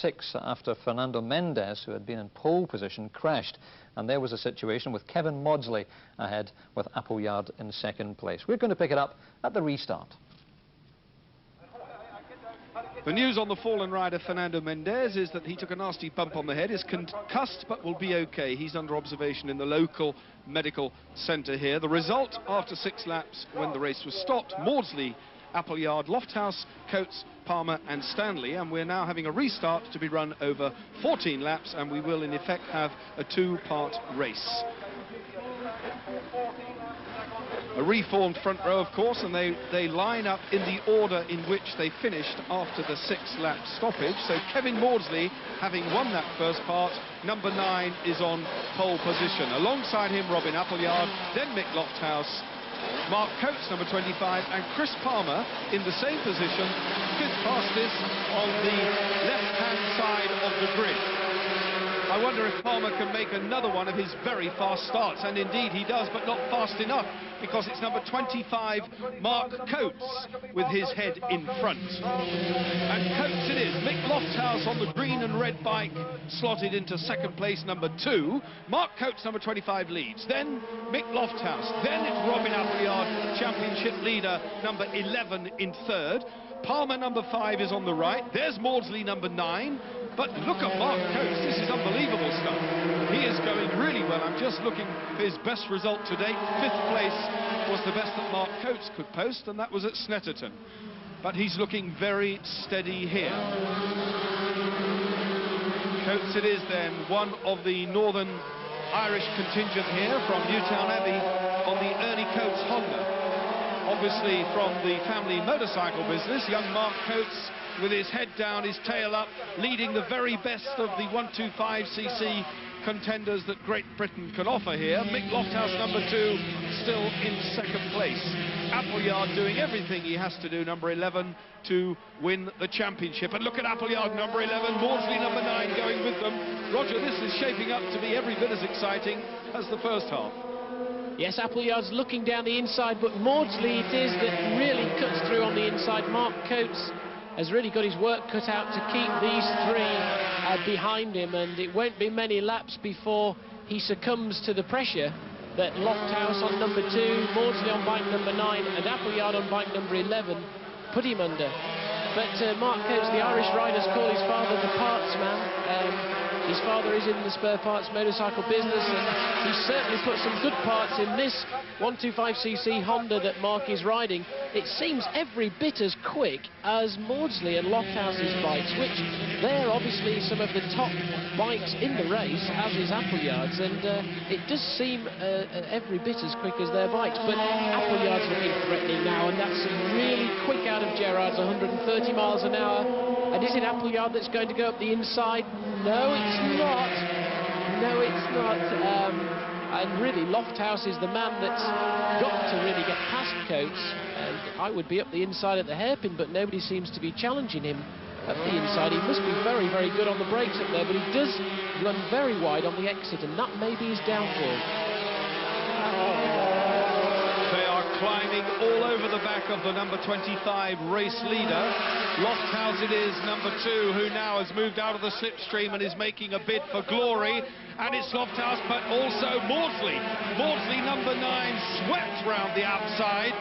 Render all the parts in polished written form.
6 after Fernando Mendes, who had been in pole position, crashed. And there was a situation with Kevin Mordsley ahead with Appleyard in second place. We're going to pick it up at the restart. The news on the fallen rider Fernando Mendes is that he took a nasty bump on the head, is concussed but will be okay. He's under observation in the local medical centre here. The result after 6 laps when the race was stopped: Mordsley, Appleyard, Lofthouse, Coates, Palmer and Stanley, and we're now having a restart to be run over 14 laps, and we will in effect have a 2-part race. A reformed front row, of course, and they line up in the order in which they finished after the 6-lap stoppage. So Kevin Mordsley, having won that first part, number 9 is on pole position. Alongside him, Robin Appleyard, then Mick Lofthouse, Mark Coates, number 25, and Chris Palmer in the same position, 5th fastest on the left-hand side of the grid. I wonder if Palmer can make another one of his very fast starts, and indeed he does, but not fast enough, because it's number 25, Mark Coates, with his head in front. And Coates it is. Mick Lofthouse on the green and red bike, slotted into second place, number 2. Mark Coates, number 25, leads. Then Mick Lofthouse. Then it's Robin Appleyard, championship leader, number 11 in third. Palmer, number 5, is on the right. There's Mordsley, number 9. But look at Mark Coates, this is unbelievable stuff. He is going really well. I'm just looking for his best result to date. 5th place was the best that Mark Coates could post, and that was at Snetterton. But he's looking very steady here. Coates it is then, one of the Northern Irish contingent here from Newtown Abbey on the Ernie Coates Honda. Obviously from the family motorcycle business, young Mark Coates with his head down, his tail up, leading the very best of the 125cc contenders that Great Britain can offer here. Mick Lofthouse, number 2, still in second place. Appleyard doing everything he has to do, number 11, to win the championship. And look at Appleyard, number 11, Mordsley, number 9, going with them. Roger, this is shaping up to be every bit as exciting as the first half. Yes, Appleyard's looking down the inside, but Mordsley it is that really cuts through on the inside. Mark Coates has really got his work cut out to keep these 3 behind him, and it won't be many laps before he succumbs to the pressure that Lofthouse on number 2, Mordsley on bike number 9 and Appleyard on bike number 11 put him under. But Mark Coates, the Irish riders call his father the parts man. His father is in the spare parts motorcycle business, and he's certainly put some good parts in this 125cc Honda that Mark is riding. It seems every bit as quick as Mordsley and Lofthouse's bikes, which they're obviously some of the top bikes in the race, as is Appleyard's, and it does seem every bit as quick as their bikes. But Appleyard's looking threatening now, and that's really quick out of Gerrard's 130 miles an hour. And is it Appleyard that's going to go up the inside? No, it's not. No, it's not. And really, Lofthouse is the man that's got to really get past Coates. And I would be up the inside at the hairpin, but nobody seems to be challenging him up the inside. He must be very, very good on the brakes up there, but he does run very wide on the exit, and that may be his downfall. Climbing all over the back of the number 25 race leader. Lofthouse it is, number 2, who now has moved out of the slipstream and is making a bid for glory. And it's Lofthouse, but also Mordsley. Mordsley, number 9, swept round the outside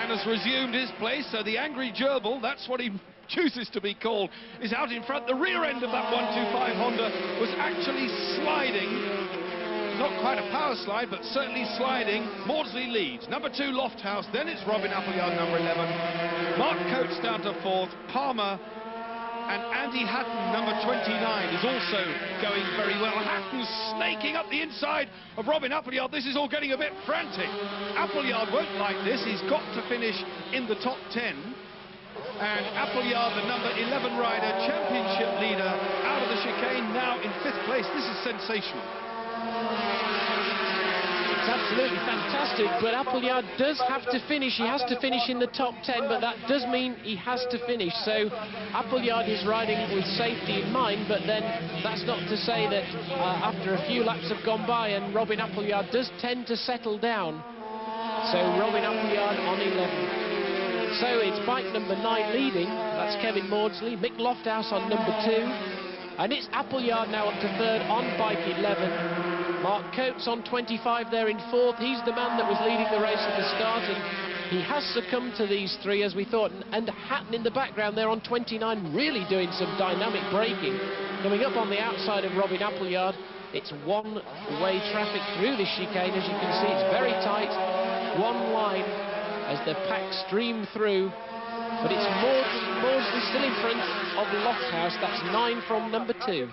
and has resumed his place. So the angry gerbil, that's what he chooses to be called, is out in front. The rear end of that 125 Honda was actually sliding. Not quite a power slide, but certainly sliding. Mordsley leads. Number 2, Lofthouse. Then it's Robin Appleyard, number 11. Mark Coates down to 4th. Palmer and Andy Hatton, number 29, is also going very well. Hatton's snaking up the inside of Robin Appleyard. This is all getting a bit frantic. Appleyard won't like this. He's got to finish in the top 10. And Appleyard, the number 11 rider, championship leader, out of the chicane, now in 5th place. This is sensational. It's absolutely fantastic, but Appleyard does have to finish. He has to finish in the top 10, but that does mean he has to finish. So Appleyard is riding with safety in mind, but then that's not to say that after a few laps have gone by, and Robin Appleyard does tend to settle down. So Robin Appleyard on 11. So it's bike number 9 leading. That's Kevin Mordsley. Mick Lofthouse on number 2. And it's Appleyard now up to third on bike 11. Mark Coates on 25 there in fourth. He's the man that was leading the race at the start, and he has succumbed to these three, as we thought. And Hatton in the background there on 29, really doing some dynamic braking. Coming up on the outside of Robin Appleyard. It's one-way traffic through this chicane. As you can see, it's very tight. One line as the pack stream through. But it's Mordsley still in front of Lofthouse. That's 9 from number 2.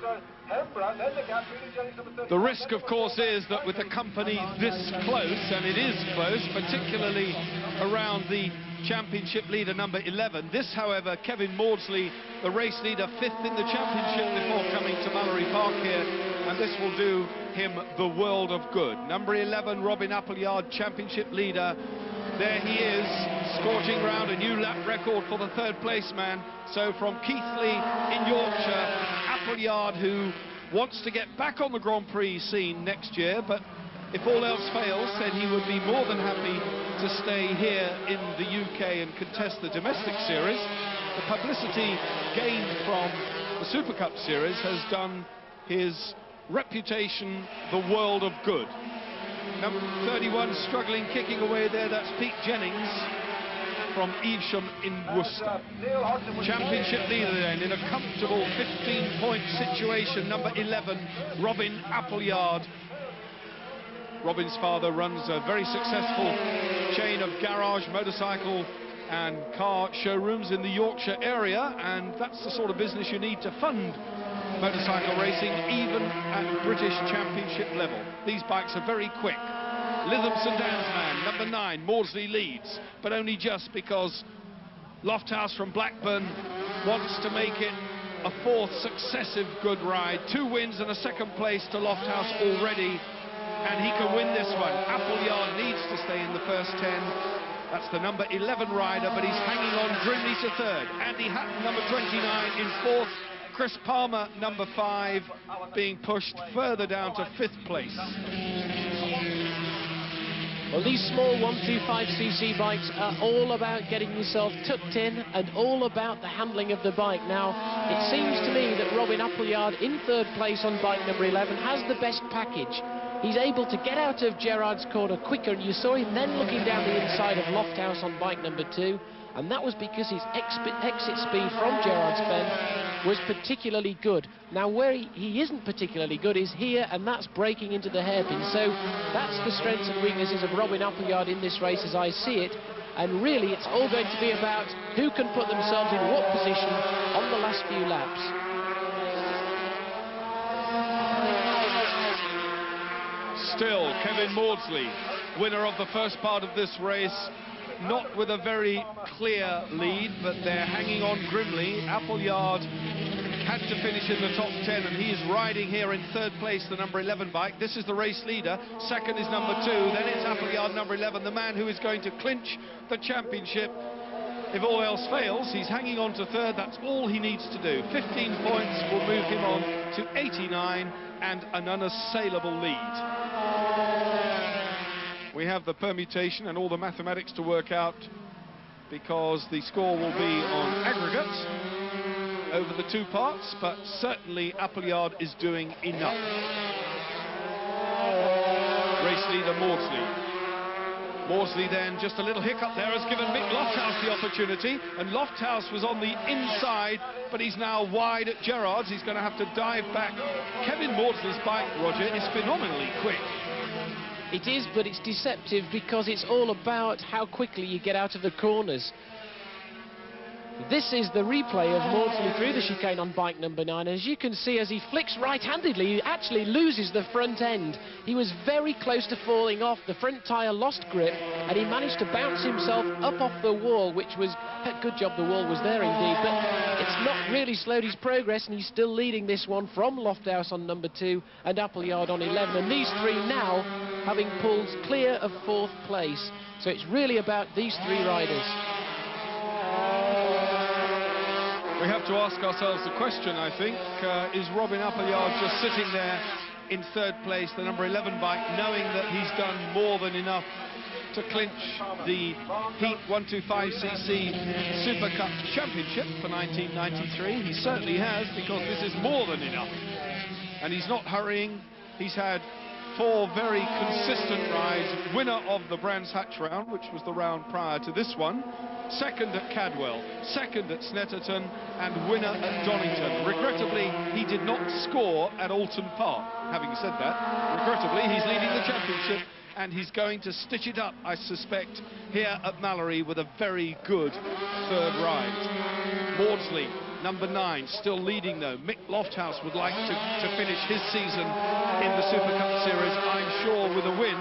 The risk, of course, is that with the company this close, and it is close, particularly around the championship leader, number 11. This, however, Kevin Mordsley, the race leader, 5th in the championship before coming to Mallory Park here, and this will do him the world of good. Number 11, Robin Appleyard, championship leader. There he is, scorching round, a new lap record for the third place man. So from Keighley in Yorkshire, Appleyard, who wants to get back on the Grand Prix scene next year, but if all else fails, said he would be more than happy to stay here in the UK and contest the domestic series. The publicity gained from the Supercup series has done his reputation the world of good. Number 31 struggling, kicking away there, that's Pete Jennings from Evesham in Worcester. Championship leader then in a comfortable 15-point situation, number 11, Robin Appleyard. Robin's father runs a very successful chain of garage, motorcycle and car showrooms in the Yorkshire area, and that's the sort of business you need to fund motorcycle racing, even at British Championship level. These bikes are very quick. Lytham St Anne's man, number 9, Mordsley leads, but only just because Lofthouse from Blackburn wants to make it a 4th successive good ride. 2 wins and a 2nd place to Lofthouse already, and he can win this one. Appleyard needs to stay in the first 10. That's the number 11 rider, but he's hanging on grimly to 3rd. Andy Hatton, number 29, in 4th. Chris Palmer, number 5, being pushed further down to 5th place. Well, these small 125cc bikes are all about getting yourself tucked in and all about the handling of the bike. Now, it seems to me that Robin Appleyard in 3rd place on bike number 11 has the best package. He's able to get out of Gerrard's corner quicker, and you saw him then looking down the inside of Lofthouse on bike number 2, and that was because his exit speed from Gerrard's Bend was particularly good. Now, where he isn't particularly good is here, and that's braking into the hairpin. So that's the strengths and weaknesses of Robin Appleyard in this race as I see it, and really it's all going to be about who can put themselves in what position on the last few laps. Still, Kevin Mordsley, winner of the first part of this race, not with a very clear lead, but they're hanging on grimly. Appleyard had to finish in the top 10, and he is riding here in 3rd place, the number 11 bike. This is the race leader. 2nd is number 2. Then it's Appleyard, number 11, the man who is going to clinch the championship. If all else fails, he's hanging on to 3rd. That's all he needs to do. 15 points will move him on to 89 and an unassailable lead. We have the permutation and all the mathematics to work out, because the score will be on aggregate over the 2 parts, but certainly Appleyard is doing enough. Race leader Mordsley. Mordsley then, just a little hiccup there, has given Mick Lofthouse the opportunity, and Lofthouse was on the inside, but he's now wide at Gerrard's. He's going to have to dive back. Kevin Mordsley's bike, Roger, is phenomenally quick. It is, but it's deceptive because it's all about how quickly you get out of the corners. This is the replay of Mordsley through the chicane on bike number 9. As you can see, as he flicks right-handedly, he actually loses the front end. He was very close to falling off. The front tyre lost grip, and he managed to bounce himself up off the wall, which was a good job. The wall was there indeed, but it's not really slowed his progress, and he's still leading this one from Lofthouse on number 2 and Appleyard on 11. And these 3 now having pulled clear of 4th place. So it's really about these 3 riders. We have to ask ourselves the question, I think, is Robin Appleyard just sitting there in 3rd place, the number 11 bike, knowing that he's done more than enough to clinch the H.E.A.T 125cc Supercup Championship for 1993. He certainly has, because this is more than enough. And he's not hurrying. He's had 4 very consistent rides. Winner of the Brands Hatch round, which was the round prior to this one. Second at Cadwell, second at Snetterton, and winner at Donington. Regrettably, he did not score at Alton Park. Having said that, regrettably, he's leading the championship, and he's going to stitch it up, I suspect, here at Mallory with a very good third ride. Mordsley, number 9, still leading though. Mick Lofthouse would like to finish his season in the Supercup Series, I'm sure, with a win.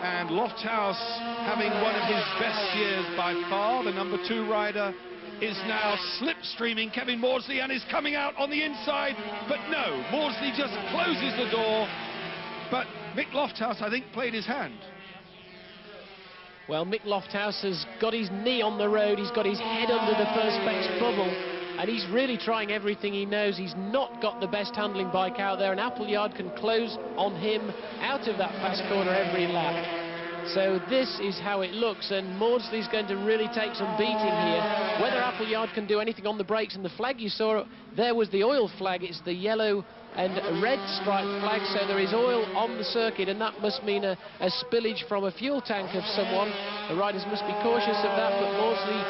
And Lofthouse, having one of his best years by far, the number 2 rider, is now slipstreaming Kevin Mordsley and is coming out on the inside. But no, Mordsley just closes the door. But Mick Lofthouse, I think, played his hand. Well, Mick Lofthouse has got his knee on the road, he's got his head under the Perspex bubble, and he's really trying everything he knows. He's not got the best handling bike out there, and Appleyard can close on him out of that fast corner every lap. So this is how it looks, and Mordsley's going to really take some beating here. Whether Appleyard can do anything on the brakes, and the flag you saw there was the oil flag. It's the yellow and red striped flag, so there is oil on the circuit, and that must mean a spillage from a fuel tank of someone. The riders must be cautious of that, but Mordsley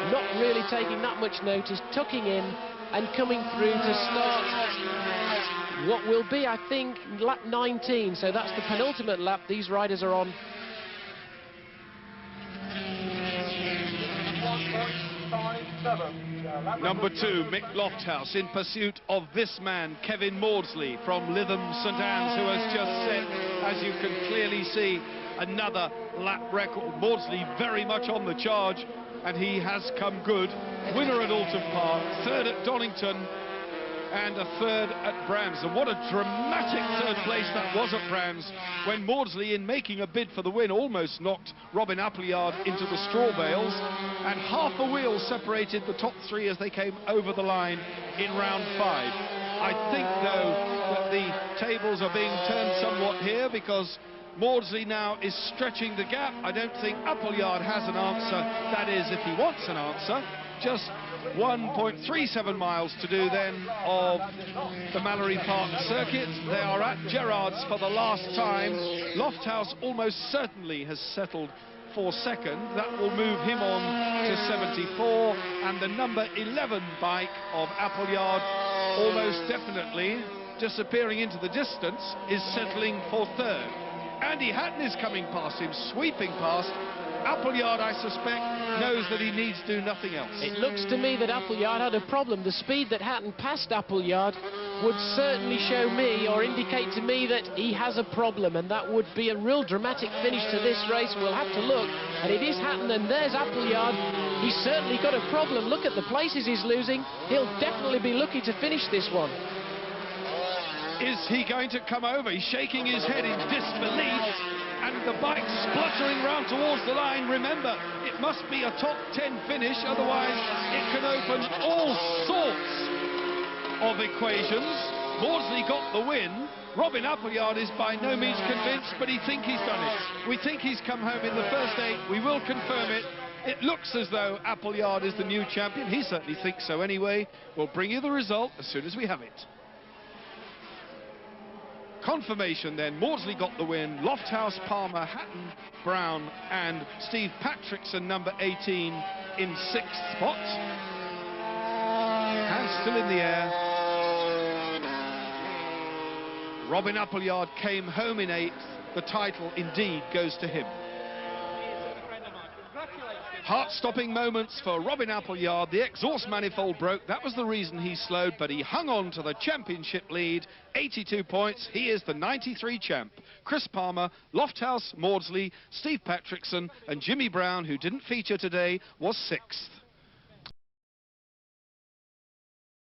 not really taking that much notice, tucking in and coming through to start what will be, I think, lap 19. So that's the penultimate lap these riders are on. Number 2, Mick Lofthouse, in pursuit of this man, Kevin Mordsley, from Lytham St Anne's, who has just set, as you can clearly see, another lap record. Mordsley very much on the charge, and he has come good. Winner at Alton Park, 3rd at Donington, and a 3rd at Brands. And what a dramatic 3rd place that was at Brands, when Mordsley, in making a bid for the win, almost knocked Robin Appleyard into the straw bales, and half a wheel separated the top 3 as they came over the line in round 5. I think, though, that the tables are being turned somewhat here, because Mordsley now is stretching the gap. I don't think Appleyard has an answer. That is, if he wants an answer. Just 1.37 miles to do then of the Mallory Park circuit. They are at Gerrard's for the last time. Lofthouse almost certainly has settled for 2nd. That will move him on to 74, and the number 11 bike of Appleyard, almost definitely disappearing into the distance, is settling for 3rd. Andy Hatton is coming past him, sweeping past. Appleyard, I suspect, knows that he needs to do nothing else. It looks to me that Appleyard had a problem. The speed that Hatton passed Appleyard would certainly show me, or indicate to me, that he has a problem, and that would be a real dramatic finish to this race. We'll have to look, and it is Hatton, and there's Appleyard. He's certainly got a problem. Look at the places he's losing. He'll definitely be looking to finish this one. Is he going to come over? He's shaking his head in disbelief, and the bike spluttering round towards the line. Remember, it must be a top 10 finish, otherwise it can open all sorts of equations. Mordsley got the win. Robin Appleyard is by no means convinced, but he thinks he's done it. We think he's come home in the first 8. We will confirm it. It looks as though Appleyard is the new champion. He certainly thinks so anyway. We'll bring you the result as soon as we have it. Confirmation then, Mordsley got the win. Lofthouse, Palmer, Hatton, Brown and Steve Patrickson, number 18, in 6th spot. Hands still in the air. Robin Appleyard came home in 8th. The title indeed goes to him. Heart-stopping moments for Robin Appleyard. The exhaust manifold broke. That was the reason he slowed, but he hung on to the championship lead. 82 points. He is the 93 champ. Chris Palmer, Lofthouse, Mordsley, Steve Patrickson and Jimmy Brown, who didn't feature today, was 6th.